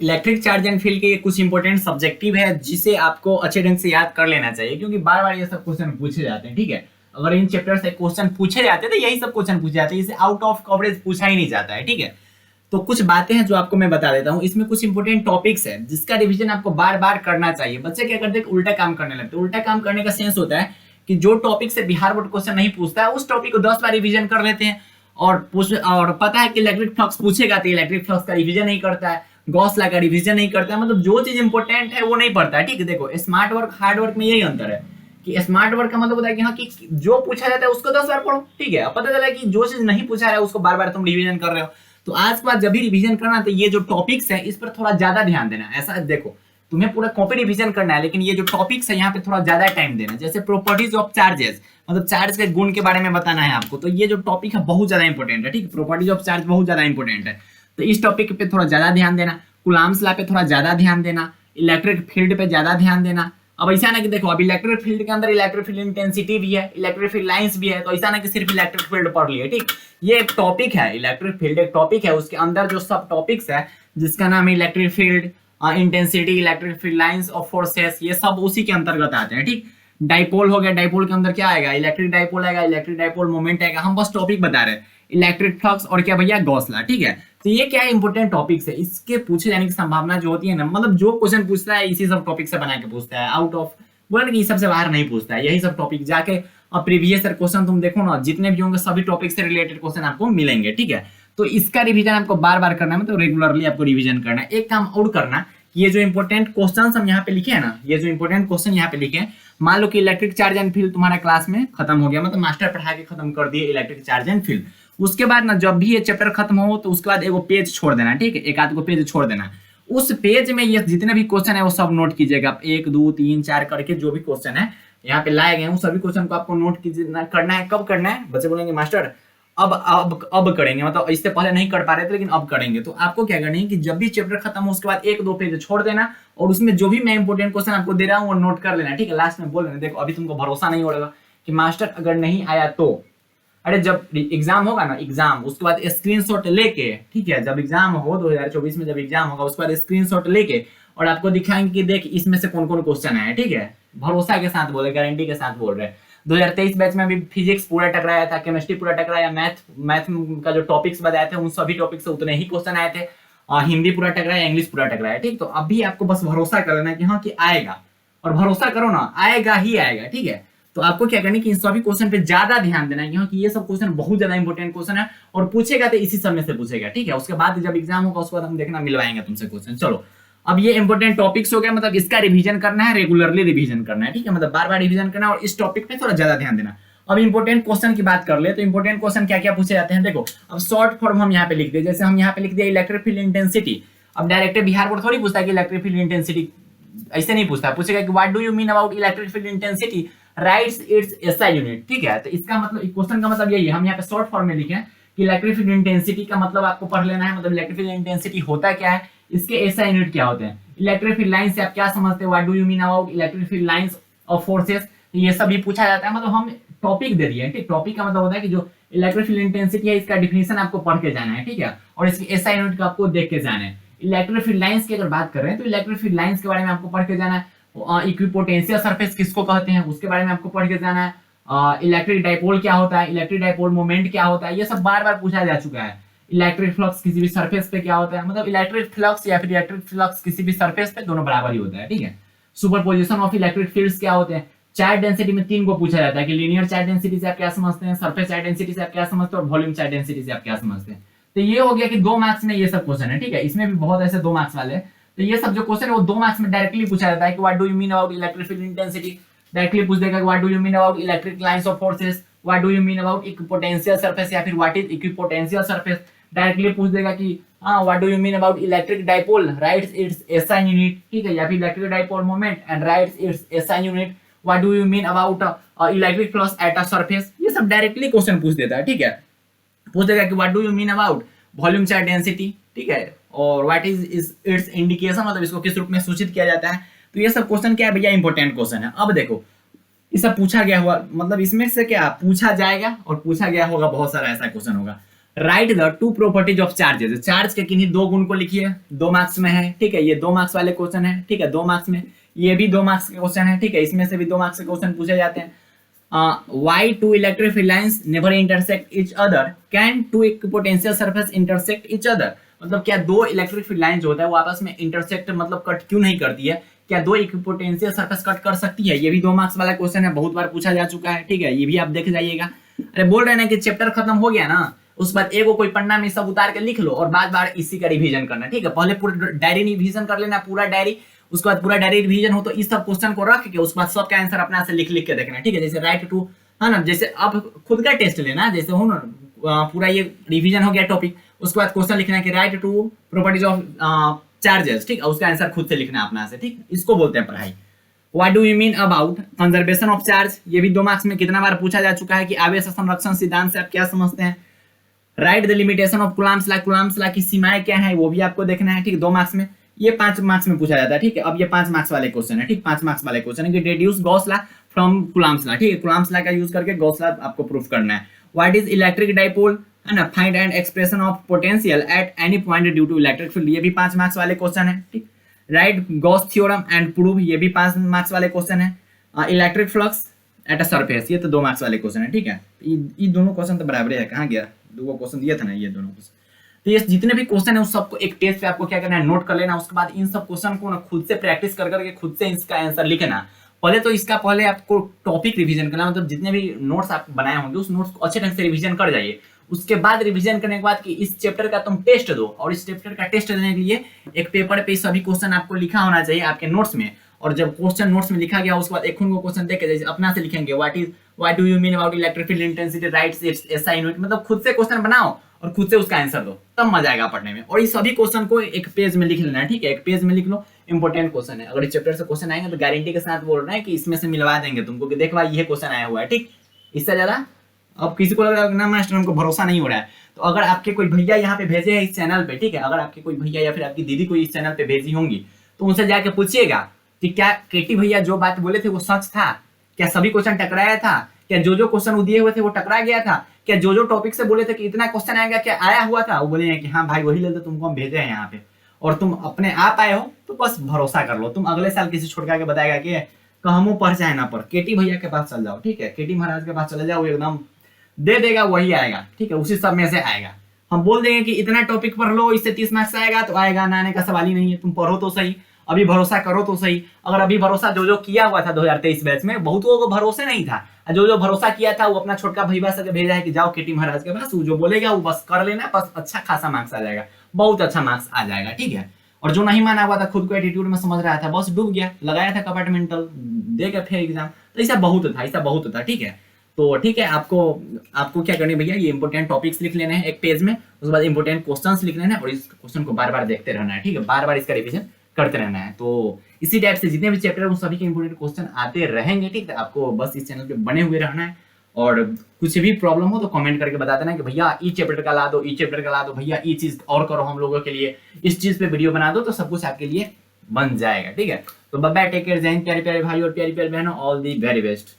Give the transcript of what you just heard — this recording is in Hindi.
इलेक्ट्रिक चार्ज एंड फील्ड के कुछ इंपॉर्टेंट सब्जेक्टिव है जिसे आपको अच्छे ढंग से याद कर लेना चाहिए, क्योंकि बार बार ये सब क्वेश्चन पूछे जाते हैं। ठीक है, अगर इन चैप्टर से क्वेश्चन पूछे जाते हैं तो यही सब क्वेश्चन पूछे जाते हैं, इसे आउट ऑफ कवरेज पूछा ही नहीं जाता है। ठीक है, तो कुछ बातें हैं जो आपको मैं बता देता हूँ। इसमें कुछ इंपॉर्टेंट टॉपिक्स है जिसका रिवीजन आपको बार बार करना चाहिए। बच्चे क्या करते हैं, उल्टा काम करने लगते हैं। उल्टा काम करने का सेंस होता है कि जो टॉपिक से बिहार बोर्ड क्वेश्चन नहीं पूछता है उस टॉपिक को 10 बार रिवीजन कर लेते हैं, और पता है कि इलेक्ट्रिक फ्लक्स पूछेगा तो इलेक्ट्रिक फ्लक्स का रिवीजन नहीं करता है, गॉस लॉ का रिवीजन नहीं करता है। मतलब जो चीज इंपॉर्टेंट है वो नहीं पढ़ता है। ठीक है, देखो स्मार्ट वर्क हार्ड वर्क में यही अंतर है कि स्मार्ट वर्क का मतलब होता है कि हाँ कि जो पूछा जाता है उसको 10 बार पढ़ो। ठीक है, अब पता चला कि जो चीज नहीं पूछा है उसको बार बार तुम रिवीजन कर रहे हो। तो आज के बाद जब भी रिवीजन करना तो ये जो टॉपिक्स है इस पर थोड़ा ज्यादा ध्यान देना। ऐसा देखो, तुम्हें पूरा कॉपी रिवीजन करना है, लेकिन ये जो टॉपिक्स है यहाँ पे थोड़ा ज्यादा टाइम देना। जैसे प्रॉपर्टीज ऑफ चार्जेस, मतलब चार्ज के गुण के बारे में बताना है आपको, तो ये जो टॉपिक है बहुत ज्यादा इंपॉर्टेंट है। ठीक है, प्रॉपर्टीज ऑफ चार्ज बहुत ज्यादा इंपॉर्टेंट है, तो इस टॉपिक पे थोड़ा ज्यादा ध्यान देना। कूलम्ब्स लॉ पे थोड़ा ज्यादा ध्यान देना, इलेक्ट्रिक फील्ड पे ज्यादा ध्यान देना। अब ऐसा ना कि देखो अब इलेक्ट्रिक फील्ड के अंदर इलेक्ट्रिक फील्ड इंटेंसिटी भी है, इलेक्ट्रिक फील्ड लाइंस भी है, तो ऐसा ना कि सिर्फ इलेक्ट्रिक फील्ड पढ़ लिए। ठीक, ये एक टॉपिक है, इलेक्ट्रिक फील्ड एक टॉपिक है, उसके अंदर जो सब टॉपिक्स है जिसका नाम है electric field, intensity, electric field lines और फोर्सेस, ये सब उसी के अंतर्गत आते हैं। ठीक, डाइपोल हो गया, डाइपोल के अंदर क्या आएगा, इलेक्ट्रिक डाइपोल आएगा, इलेक्ट्रिक डाइपोल मोमेंट आएगा। हम बस टॉपिक बता रहे हैं, इलेक्ट्रिक फ्लक्स और क्या भैया, गॉस लॉ। ठीक है, तो ये क्या इंपॉर्टेंट टॉपिक्स है, इसके पूछे जाने की संभावना जो होती है ना, मतलब जो क्वेश्चन पूछता है इसी सब टॉपिक से बना के पूछता है, आउट ऑफ बोला कि सबसे बाहर नहीं पूछता है। यही सब टॉपिक जाके अब प्रीवियस ईयर क्वेश्चन तुम देखो ना, जितने भी होंगे सभी टॉपिक से रिलेटेड क्वेश्चन आपको मिलेंगे। ठीक है, तो इसका रिवीजन आपको बार बार करना है, मतलब रेगुलरली आपको रिवीजन करना है। एक काम और करना, ये जो इंपॉर्टेंट क्वेश्चन हम यहाँ पे लिखे हैं ना, ये जो इंपॉर्टेंट क्वेश्चन यहाँ पे लिखे हैं, मान लो कि इलेक्ट्रिक चार्ज एंड फील्ड तुम्हारा क्लास में खत्म हो गया, मतलब मास्टर पढ़ा के खत्म कर दिए इलेक्ट्रिक चार्ज एंड फील्ड। उसके बाद ना जब भी ये चैप्टर खत्म हो तो उसके बाद एगो पेज छोड़ देना। ठीक है, एक आध को पेज छोड़ देना, उस पेज में ये जितने भी क्वेश्चन है वो सब नोट कीजिएगा, 1 2 3 4 करके जो भी क्वेश्चन है यहाँ पे लाए गए हैं, उन सभी क्वेश्चन को आपको नोट करना है। कब करना है, बच्चे बोलेंगे मास्टर अब करेंगे, मतलब इससे पहले नहीं कर पा रहे थे लेकिन अब करेंगे। तो आपको क्या करना है कि जब भी चैप्टर खत्म हो उसके बाद 1 2 पेज छोड़ देना, और उसमें जो भी मैं इंपॉर्टेंट क्वेश्चन आपको दे रहा हूँ वो नोट कर लेना। ठीक है, लास्ट में बोल लेना, देखो अभी तुमको भरोसा नहीं हो रहा कि मास्टर अगर नहीं आया तो, अरे जब एग्जाम होगा ना, एग्जाम उसके बाद स्क्रीनशॉट लेके, ठीक है, जब एग्जाम हो 2024 में जब एग्जाम होगा उसके बाद स्क्रीनशॉट लेके और आपको दिखाएंगे कि देख इसमें से कौन कौन क्वेश्चन आए। ठीक है, भरोसा के साथ बोले, गारंटी के साथ बोल रहे हैं। 2023 बैच में भी फिजिक्स पूरा टकराया था, केमिस्ट्री पूरा टकराया, मैथ का जो टॉपिक्स बताए थे उन सभी टॉपिक से उतने ही क्वेश्चन आए थे, और हिंदी पूरा टकराया, इंग्लिश पूरा टकराया। ठीक, तो अभी आपको बस भरोसा कर लेना कि हाँ कि आएगा, और भरोसा करो ना, आएगा ही आएगा। ठीक है, तो आपको क्या करना है कि इन सभी क्वेश्चन पे ज्यादा ध्यान देना है कि हाँ कि ये सब क्वेश्चन बहुत ज्यादा इंपॉर्टेंट क्वेश्चन है, और पूछेगा तो इसी समय से पूछेगा। ठीक है, उसके बाद जब एग्जाम होगा उसके बाद हम देखना मिलवाएंगे तुमसे क्वेश्चन। चलो, अब ये इंपॉर्टेंट टॉपिक्स हो गया, मतलब इसका रिवीजन करना है, रेगुलरली रिवीजन करना है। ठीक है, मतलब बार बार रिवीजन करना है और इस टॉपिक पे थोड़ा ज्यादा ध्यान देना। अब इंपॉर्टेंट क्वेश्चन की बात कर ले तो इंपॉर्टेंट क्वेश्चन क्या क्या पूछे जाते हैं, देखो अब शॉर्ट फॉर्म हम यहाँ पे लिख दिए, जैसे हम यहाँ पे लिख दिया इलेक्ट्रिक फील्ड इंटेंसिटी। अब डायरेक्ट बिहार बोर्ड थोड़ी पूछता है कि इलेक्ट्रिक फील्ड इंटेंसिटी, ऐसे नहीं पूछता, पूछेगा कि what do you mean about electric field intensity, rights it's SI unit. ठीक है, तो इसका मतलब क्वेश्चन का मतलब यही है, हम यहाँ पे शॉर्ट फॉर्म में लिखे कि इलेक्ट्रिक फील्ड इंटेंसिटी का मतलब आपको पढ़ लेना है, मतलब इलेक्ट्रिक फील्ड इंटेंसिटी होता क्या है, इसके एसआई यूनिट क्या होते हैं, इलेक्ट्रिक फील्ड लाइन से आप क्या समझते हो, what do you mean about electric field lines of forces, ये सब भी पूछा जाता है। मतलब हम टॉपिक दे दिए। ठीक, टॉपिक का मतलब होता है कि जो इलेक्ट्रिक फील्ड इंटेंसिटी है इसका डिफिनेशन आपको पढ़ के जाना है। ठीक है, और इसकी एसआई यूनिट को आपको देख के जाना है। इलेक्ट्रिक फील्ड लाइंस की अगर बात कर रहे हैं तो इलेक्ट्रिक फील्ड लाइंस के बारे में आपको पढ़ के जाना है। इक्विपोटेंशियल सरफेस किसको कहते हैं उसके बारे में आपको पढ़ के जाना है। इलेक्ट्रिक डाइपोल क्या होता है, इलेक्ट्रिक डाइपोल मोमेंट क्या होता है, ये सब बार बार पूछा जा चुका है। इलेक्ट्रिक फ्लक्स किसी भी सरफेस पे क्या होता है, मतलब इलेक्ट्रिक फ्लक्स या फिर इलेक्ट्रिक फ्लक्स किसी भी सरफेस पे दोनों बराबर ही होता है। ठीक है, सुपरपोजिशन ऑफ इलेक्ट्रिक फील्ड्स क्या होते हैं, चार्ज डेंसिटी में 3 को पूछा जाता है कि लीनियर चार्ज डेंसिटी से आप क्या समझते हैं, सरफेस चार्ज डेंसिटी से आप क्या समझते हैं, और वॉल्यूम चार्ज डेंसिटी से आप क्या समझते हैं। तो ये हो गया कि 2 मार्क्स में ये सब क्वेश्चन है। ठीक है, इसमें भी बहुत ऐसे 2 मार्क्स वाले, तो ये सब जो क्वेश्चन है वो 2 मार्क्स में डायरेक्टली पूछा जाता है कि what do you mean about electric field intensity, directly पूछ देगा कि what do you mean about electric lines of forces, what do you mean about equipotential surface या फिर what is equipotential surface, directly पूछ देगा कि what do you mean about electric dipole, rights it's SI unit. ठीक है, या फिर electric dipole moment and rights it's SI unit, what do you mean about electric flux at a surface, ये सब डायरेक्टली क्वेश्चन पूछ देता है। ठीक है, पूछ देगा कि what do you mean about volume charge density. ठीक है, और व्हाट इज इट्स इंडिकेशन, मतलब इसको किस रूप में सूचित किया जाता है। तो ये सब क्वेश्चन क्या है भैया, इंपॉर्टेंट क्वेश्चन है। अब देखो ये सब पूछा गया हुआ, मतलब इसमें से क्या पूछा जाएगा और पूछा गया होगा, बहुत सारा ऐसा क्वेश्चन होगा। Right the two properties of charges, charge के किन्हीं दो गुण को लिखिए, 2 मार्क्स में है, ठीक है, ये 2 मार्क्स वाले क्वेश्चन है, ठीक है, 2 मार्क्स में, ये भी 2 मार्क्स के क्वेश्चन है, ठीक है, इसमें से भी 2 मार्क्स के क्वेश्चन पूछे जाते हैं। why two electric field lines never intersect each other, can two equipotensial surface intersect each other, मतलब क्या दो इलेक्ट्रिक फील्ड लाइन जो होता है वो आपस में इंटरसेक्ट मतलब कट क्यों नहीं करती है, क्या दो इक्विपोटेंशियल सरफेस कट कर सकती है, ये भी 2 मार्क्स वाला क्वेश्चन है, बहुत बार पूछा जा चुका है, ठीक है, ये भी आप देख जाइएगा। अरे बोल रहे हैं ना कि चैप्टर खत्म हो गया ना, उस बाद एगो कोई पन्ना में सब उतार के लिख लो और बार बार इसी का रिवीजन करना, ठीक है, पहले पूरा डायरी रिवीजन कर लेना, पूरा डायरी, उसके बाद पूरा डायरी रिवीजन हो तो इस सब क्वेश्चन को रख के उसके बाद सबका आंसर अपना से लिख लिख के देखना, ठीक है, जैसे राइट टू है ना, जैसे आप खुद का टेस्ट लेना, जैसे हो ना पूरा ये रिवीजन हो गया टॉपिक, उसके बाद क्वेश्चन लिखना है कि write two properties of charges, ठीक है, उसका आंसर खुद से लिखना अपना से, ठीक, इसको बोलते हैं पढ़ाई। What do you mean about conservation of charge, ये भी 2 मार्क्स में कितना बार पूछा जा चुका है कि आवेश संरक्षण सिद्धांत से आप क्या समझते हैं। Right the limitation of Coulomb's law, Coulomb's law की सीमाएं क्या है वो भी आपको देखना है, ठीक, 2 मार्क्स में, ये 5 मार्क्स में पूछा जाता है, ठीक है। अब ये 5 मार्क्स वाले क्वेश्चन है, ठीक, 5 मार्क्स वाले क्वेश्चन है कि deduce Gauss law from Coulomb's law, ठीक है, कूलम्ब्स लॉ का यूज करके गॉस लॉ आपको प्रूफ करना है। व्हाट इज इलेक्ट्रिक डाइपोल, है ना, find and expression of potential at any point due to electric field, ये भी 5 मार्क्स वाले क्वेश्चन है, ठीक। Write Gauss theorem and prove, ये भी 5 मार्क्स वाले क्वेश्चन है। Electric flux at a surface, ये तो 2 मार्क्स वाले क्वेश्चन है, ठीक है, ये दोनों क्वेश्चन तो बराबर है, कहाँ गया, 2 क्वेश्चन दिया था ना ये दोनों क्वेश्चन, तो ये जितने भी क्वेश्चन है उस सबको एक टेस्ट पे आपको क्या करना है, नोट कर लेना, उसके बाद इन सब क्वेश्चन को ना खुद से प्रैक्टिस कर करके खुद से इसका आंसर लिखना। पहले तो इसका पहले आपको टॉपिक रिवीजन करना, मतलब जितने भी नोट्स आप बनाए होंगे उस नोट्स को अच्छे ढंग से रिवीजन कर जाइए। उसके बाद रिवीजन करने के बाद कि इस चैप्टर का तुम टेस्ट दो, और इस चैप्टर का टेस्ट देने के लिए एक पेपर पे सभी क्वेश्चन आपको लिखा होना चाहिए आपके नोट्स में, और जब क्वेश्चन नोट्स में लिखा गया उसके बाद एक उनको क्वेश्चन देख के जैसे अपना से लिखेंगे what do you mean about electric field intensity, right it's SI unit, मतलब खुद से क्वेश्चन बनाओ और खुद से उसका आंसर दो, तब मजा आएगा पढ़ने में। और इस सभी क्वेश्चन को एक पेज में लिख लेना है, ठीक है, एक पेज में लिख लो, इंपॉर्टेंट क्वेश्चन है, अगर इस चैप्टर से क्वेश्चन आएंगे तो गारंटी के साथ बोल रहे हैं कि इसमें से मिलवा देंगे तुमको कि देख भाई ये क्वेश्चन आया हुआ है, ठीक, इससे ज्यादा अब किसी को लग रहा है ना मास्टर हमको भरोसा नहीं हो रहा है, तो अगर आपके कोई भैया यहाँ पे भेजे हैं इस चैनल पे, ठीक है, अगर आपके कोई भैया या फिर आपकी दीदी कोई इस चैनल पे भेजी होंगी तो उनसे जाके पूछिएगा कि क्या केटी भैया जो बात बोले थे वो सच था, क्या सभी क्वेश्चन टकराया था, क्या जो क्वेश्चन वो दिए हुए थे वो टकरा गया था, क्या जो टॉपिक से बोले थे कि इतना क्वेश्चन आएगा क्या आया हुआ था, वो बोले हैं कि हाँ भाई वही ले तुमको हम भेजे हैं यहाँ पे, और तुम अपने आप आए हो तो बस भरोसा कर लो, तुम अगले साल किसी छोटका के बताएगा कि कहमो पढ़ चाहे ना पढ़, केटी भैया के पास चल जाओ, ठीक है, केटी महाराज के पास चले जाओ, एकदम दे देगा, वही आएगा, ठीक है, उसी सब में से आएगा। हम बोल देंगे कि इतना टॉपिक पढ़ लो इससे 30 मार्क्स आएगा तो आएगा, ना आने का सवाल ही नहीं है, तुम पढ़ो तो सही, अभी भरोसा करो तो सही। अगर अभी भरोसा जो किया हुआ था 2023 बैच में, बहुत लोगों को भरोसे नहीं था, जो भरोसा किया था वो अपना छोटका भैया से भेजा है कि जाओ केटी महाराज के पास, वो जो बोलेगा वो बस कर लेना, बस अच्छा खासा मार्क्स आ जाएगा, बहुत अच्छा मार्क्स आ जाएगा, ठीक है। और जो नहीं माना हुआ था, खुद को एटीट्यूड में समझ रहा था, बस डूब गया, लगाया था कंपार्टमेंटल, दे के फिर एग्जाम, तो ऐसा बहुत था, ठीक है। तो ठीक है, आपको क्या करना है भैया, ये इंपॉर्टेंट टॉपिक्स लिख लेने हैं एक पेज में, उसके बाद इंपॉर्टेंट क्वेश्चंस लिख लेना है और इस क्वेश्चन को बार बार देखते रहना है, ठीक है, बार बार इसका रिवीजन करते रहना है। तो इसी टाइप से जितने भी चैप्टर है उन सभी के इंपॉर्टेंट क्वेश्चन आते रहेंगे, ठीक है, आपको बस इस चैनल पे बने हुए रहना है, और कुछ भी प्रॉब्लम हो तो कमेंट करके बता देना कि भैया ई चैप्टर का ला दो, भैया ई चीज और करो हम लोगों के लिए, इस चीज पे वीडियो बना दो, तो सब कुछ आपके लिए बन जाएगा, ठीक है। तो बाय बाय, टेक केयर, जय हिंद प्यारे प्यारे भाई और प्यारी प्यारी बहनों, ऑल दी वेरी बेस्ट।